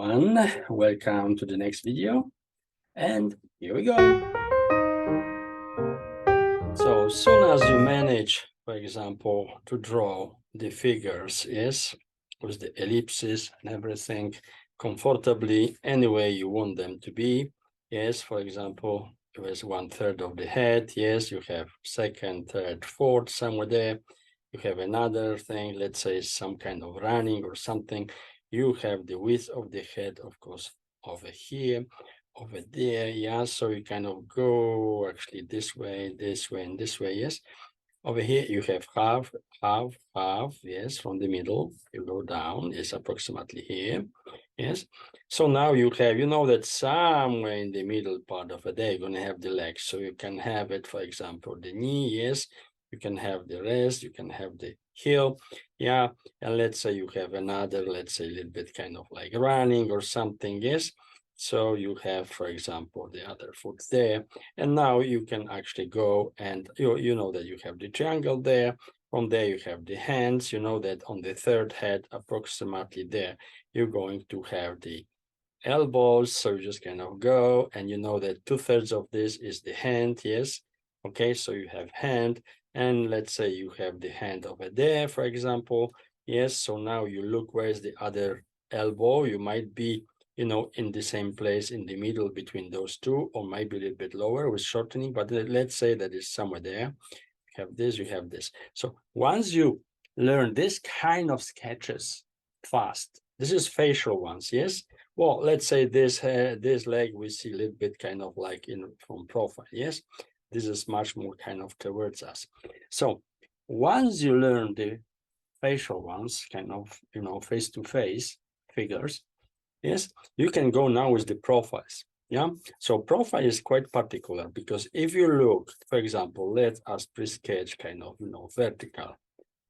everyone, welcome to the next video, and here we go. So as soon as you manage, for example, to draw the figures, yes, with the ellipses and everything comfortably any way you want them to be, yes, for example, with 1/3 of the head, yes, you have second, third, fourth somewhere there, you have another thing, let's say some kind of running or something, you have the width of the head, of course, over here, over there, yeah, so you kind of go actually this way, and this way, yes. Over here you have half, half, half, yes, from the middle, you go down, is approximately here, yes. So now you have, you know that somewhere in the middle part of it, they're going to have the legs, so you can have it, for example, the knee, yes, you can have the rest, you can have the heel, yeah, and let's say you have another, let's say a little bit kind of like running or something, yes. So you have, for example, the other foot there, and now you can actually go and you know that you have the triangle there. From there, you have the hands. You know that on the third head, approximately there, you're going to have the elbows. So you just kind of go, and you know that 2/3 of this is the hand. Yes. Okay. So you have hand, and let's say you have the hand over there, for example. Yes. So now you look where's the other elbow. You might be, you know, in the same place in the middle between those two, or maybe a little bit lower with shortening, but let's say that is somewhere there. You have this, you have this. So once you learn this kind of sketches fast, this is facial ones, yes? Well, let's say this leg we see a little bit kind of like in from profile, yes? This is much more kind of towards us. So once you learn the facial ones, kind of, you know, face-to-face figures, yes, you can go now with the profiles. Yeah, so profile is quite particular because if you look, for example, let us pre-sketch kind of, you know, vertical,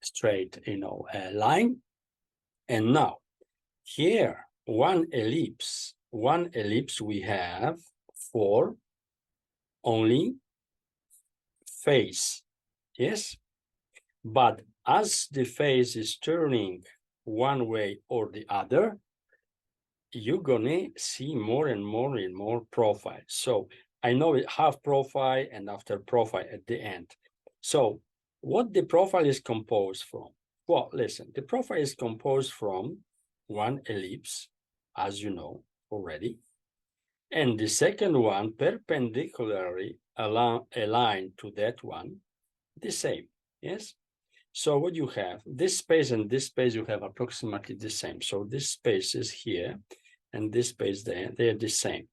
straight, you know, line. And now here, one ellipse we have for only face, yes? But as the face is turning one way or the other, you're gonna see more and more and more profile. So I know it half profile and after profile at the end. So what the profile is composed from? Well, listen, the profile is composed from one ellipse, as you know already, and the second one perpendicularly aligned to that one, the same, yes? So what you have, this space and this space, you have approximately the same. So this space is here and this space there, they're the same.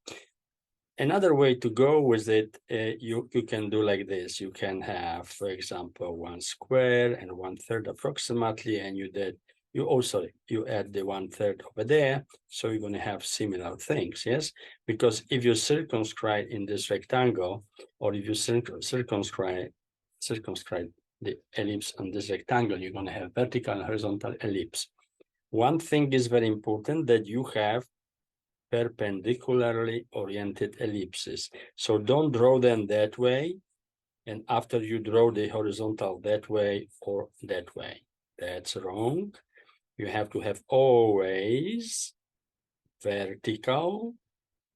Another way to go with it, you can do like this. You can have, for example, 1 square and 1/3 approximately, and you add the 1/3 over there. So you're going to have similar things, yes? Because if you circumscribe in this rectangle, or if you circumscribe the ellipse on this rectangle, you're going to have vertical and horizontal ellipse. One thing is very important, that you have perpendicularly oriented ellipses. So don't draw them that way, and after you draw the horizontal that way or that way. That's wrong. You have to have always vertical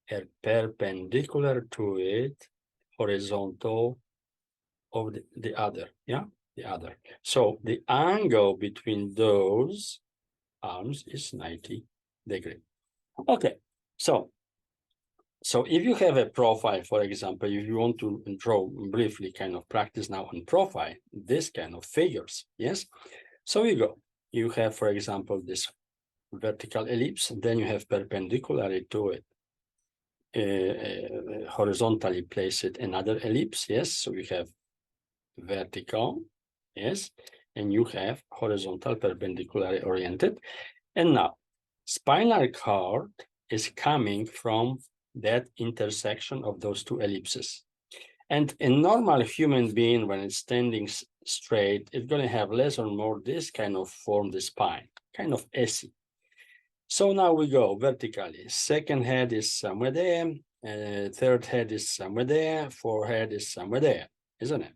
and perpendicular to it, horizontal of the other, yeah, the other. So the angle between those arms is 90 degrees. Okay, so if you have a profile, for example, if you want to draw briefly, kind of practice now on profile, this kind of figures, yes? So you have, for example, this vertical ellipse, and then you have perpendicularly to it, horizontally place it another ellipse, yes? So you have vertical, yes? And you have horizontal perpendicularly oriented. And now, spinal cord is coming from that intersection of those two ellipses. And a normal human being, when it's standing straight, it's going to have less or more this kind of form, the spine, kind of S. So now we go vertically. Second head is somewhere there. Third head is somewhere there. Forehead is somewhere there, isn't it?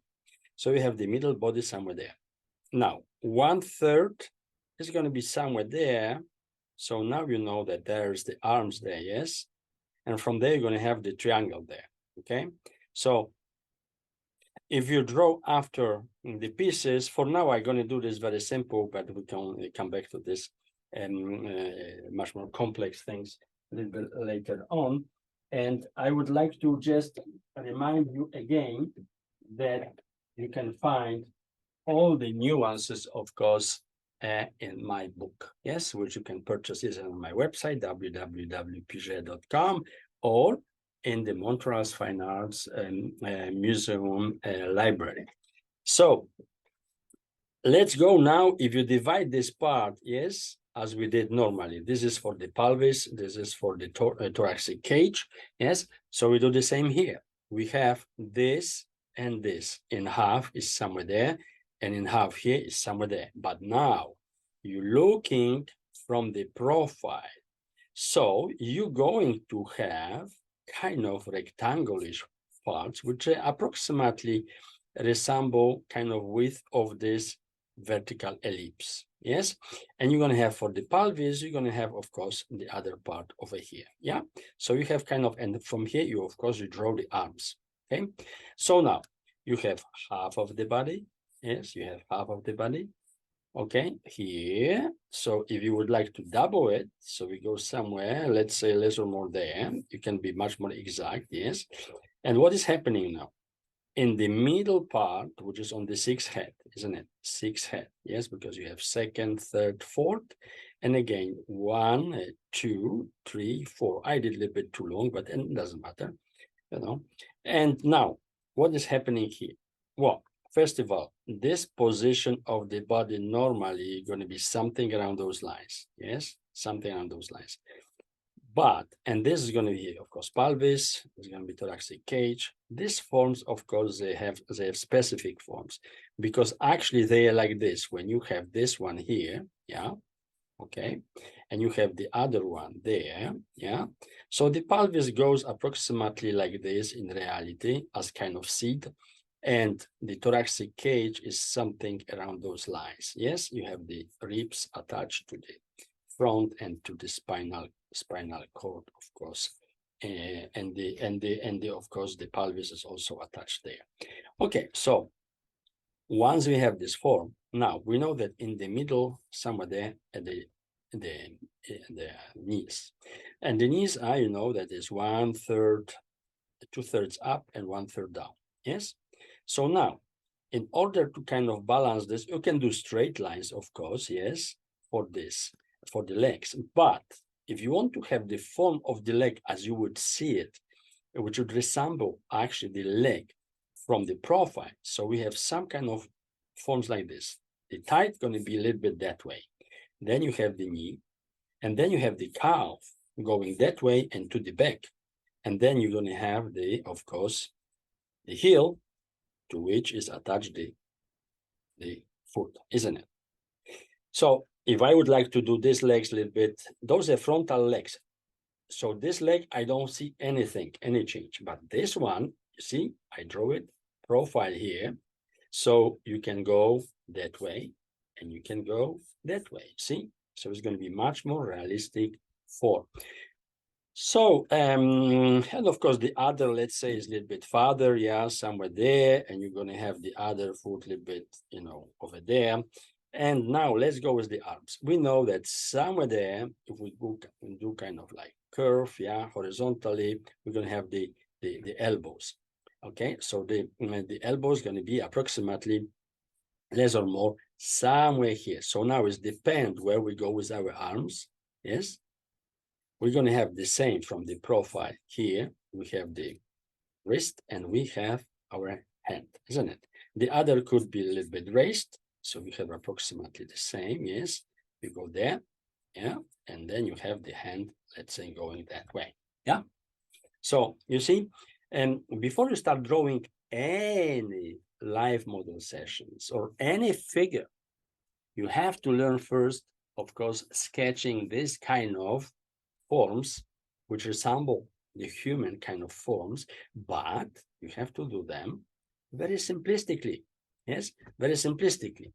So we have the middle body somewhere there. Now, 1/3 is going to be somewhere there. So now you know that there's the arms there, yes? And from there, you're going to have the triangle there, okay? So if you draw after the pieces, for now, I'm going to do this very simple, but we can come back to this much more complex things a little bit later on. And I would like to just remind you again that you can find all the nuances, of course, in my book, yes, which you can purchase is on my website, www.piget.com, or in the Montreal's Fine Arts Museum library. So let's go now. If you divide this part, yes, as we did normally, this is for the pelvis, this is for the thoracic cage, yes. So we do the same here. We have this and this. In half is somewhere there, and in half here is somewhere there. But now you're looking from the profile. So you're going to have kind of rectangular parts, which approximately resemble kind of width of this vertical ellipse. Yes. And you're going to have for the pelvis, you're going to have, of course, the other part over here. Yeah. So you have kind of, and from here, you, of course, you draw the arms. Okay. So now you have half of the body. Yes. You have half of the body. Okay, here. So if you would like to double it, so we go somewhere, let's say less or more there, you can be much more exact, yes. And what is happening now? In the middle part, which is on the sixth head, isn't it? Sixth head, yes, because you have second, third, fourth. And again, 1, 2, 3, 4. I did a little bit too long, but it doesn't matter, you know. And now, what is happening here? Well, first of all, this position of the body normally going to be something around those lines. Yes, something around those lines. But, and this is going to be, of course, pelvis, it's going to be thoracic cage. These forms, of course, they have specific forms because actually they are like this. When you have this one here, yeah, okay, and you have the other one there, yeah. So the pelvis goes approximately like this in reality as kind of seat, and the thoracic cage is something around those lines. Yes, you have the ribs attached to the front and to the spinal cord, of course, and the of course the pelvis is also attached there. Okay, so once we have this form, now we know that in the middle somewhere there at the knees, and the knees are, you know, that is 1/3, 2/3 up and 1/3 down. Yes. So now, in order to kind of balance this, you can do straight lines, of course, yes, for this, for the legs. But if you want to have the form of the leg as you would see it, which would resemble actually the leg from the profile. So we have some kind of forms like this. The thigh is going to be a little bit that way. Then you have the knee, and then you have the calf going that way and to the back. And then you're going to have the, of course, the heel to which is attached the foot, isn't it? So if I would like to do these legs a little bit, those are frontal legs. So this leg, I don't see anything, any change. But this one, you see, I draw it, profile here. So you can go that way and you can go that way, see? So it's going to be much more realistic form. So, and of course, the other, let's say, is a little bit farther, yeah, somewhere there, and you're going to have the other foot a little bit, you know, over there. And now let's go with the arms. We know that somewhere there, if we do kind of like curve, yeah, horizontally, we're going to have the elbows. Okay, so the elbow is going to be approximately less or more somewhere here. So now it depends where we go with our arms, yes? We're going to have the same from the profile here. We have the wrist and we have our hand, isn't it? The other could be a little bit raised. So we have approximately the same, yes. We go there, yeah. And then you have the hand, let's say, going that way, yeah. So you see, and before you start drawing any live model sessions or any figure, you have to learn first, of course, sketching this kind of forms which resemble the human kind of forms, but you have to do them very simplistically. Yes, very simplistically.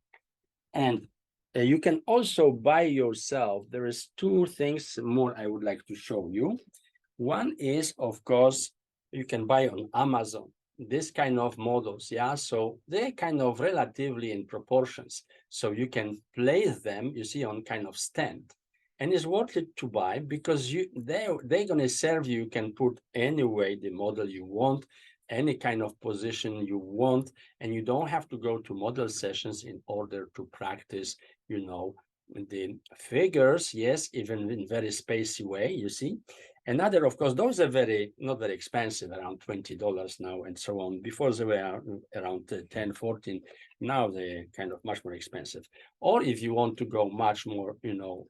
And You can also buy yourself. There is two things more I would like to show you. One is, of course, you can buy on Amazon this kind of models, yeah. So they're kind of relatively in proportions. So you can place them, you see, on kind of stand. And it's worth it to buy because they're gonna serve you. You can put any way the model you want, any kind of position you want, and you don't have to go to model sessions in order to practice, you know, the figures, yes, even in very spacey way, you see. Another, of course, those are not very expensive, around $20 now and so on. Before they were around 10, 14. Now they're kind of much more expensive. Or if you want to go much more,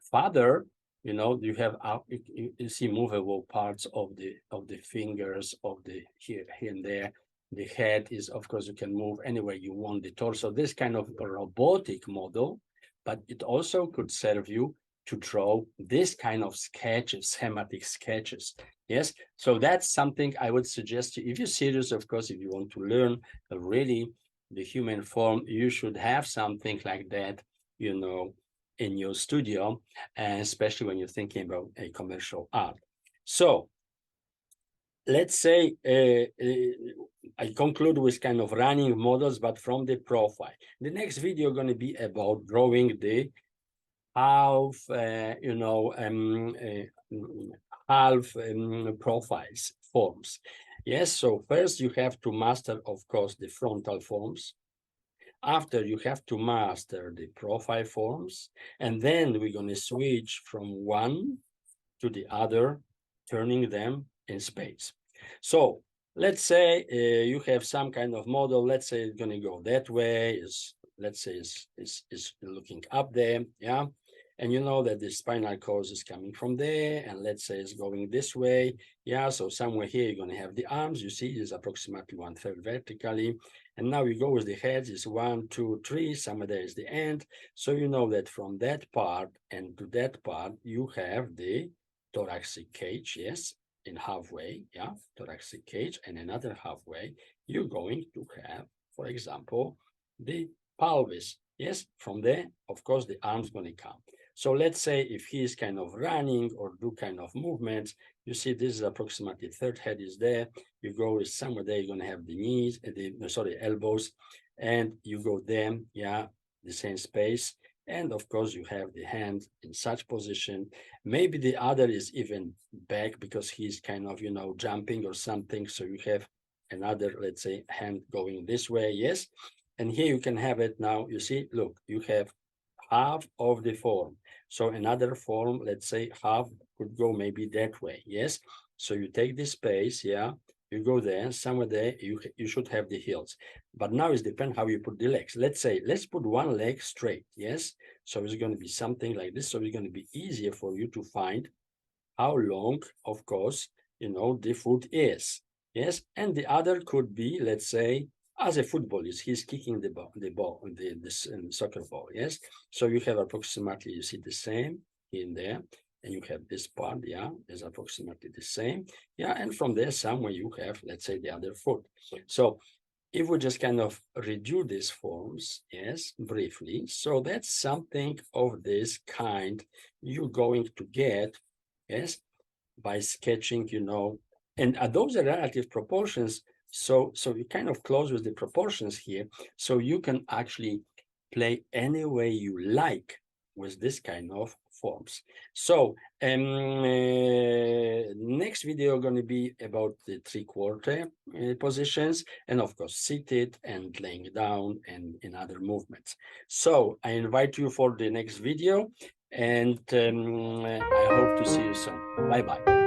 farther, you have you see movable parts of the fingers, of the here and there. The head is, of course, you can move anywhere you want the torso. This kind of a robotic model, but it also could serve you to draw this kind of sketches, schematic sketches. Yes, so that's something I would suggest to you. If you're serious, of course, if you want to learn really the human form, you should have something like that, in your studio, and especially when you're thinking about a commercial art. So let's say I conclude with kind of running models, but from the profile. The next video going to be about drawing the half, half profiles, forms. Yes, so first you have to master, of course, the frontal forms. After, you have to master the profile forms, and then we're going to switch from one to the other, turning them in space. So let's say you have some kind of model. Let's say it's going to go that way. Let's say is looking up there, yeah. And you know that the spinal cord is coming from there, and let's say it's going this way, yeah. So somewhere here you're going to have the arms. You see, is approximately 1/3 vertically, and now you go with the heads. Is 1, 2, 3. Somewhere there is the end. So you know that from that part and to that part you have the thoracic cage, yes, in halfway, yeah, thoracic cage, and another halfway you're going to have, for example, the pelvis. Yes, from there, of course, the arm's going to come. So let's say if he's kind of running or do kind of movements, you see this is approximately third head is there. You go somewhere there, you're going to have the knees, elbows, and you go there, yeah, the same space. And of course, you have the hand in such position. Maybe the other is even back because he's kind of, jumping or something. So you have another, let's say, hand going this way, yes. And here you can have it now. You see, look, you have half of the form. So another form, let's say half could go maybe that way, yes. So you take this space, yeah, you go there, somewhere there, you should have the heels. But now it depends how you put the legs. Let's put one leg straight, yes. So it's going to be something like this. So it's going to be easier for you to find how long, of course, the foot is, yes. And the other could be, let's say, as a footballist, he's kicking the soccer ball, yes. So you have approximately, you see the same in there, and you have this part, yeah, is approximately the same, yeah. And from there, somewhere you have, let's say, the other foot. So if we just kind of redo these forms, yes, briefly, so that's something of this kind you're going to get, yes, by sketching, and those are relative proportions. So you kind of close with the proportions here. So you can actually play any way you like with this kind of forms. So next video going to be about the 3/4 positions, and of course seated and laying down and in other movements. So I invite you for the next video, and I hope to see you soon. Bye-bye.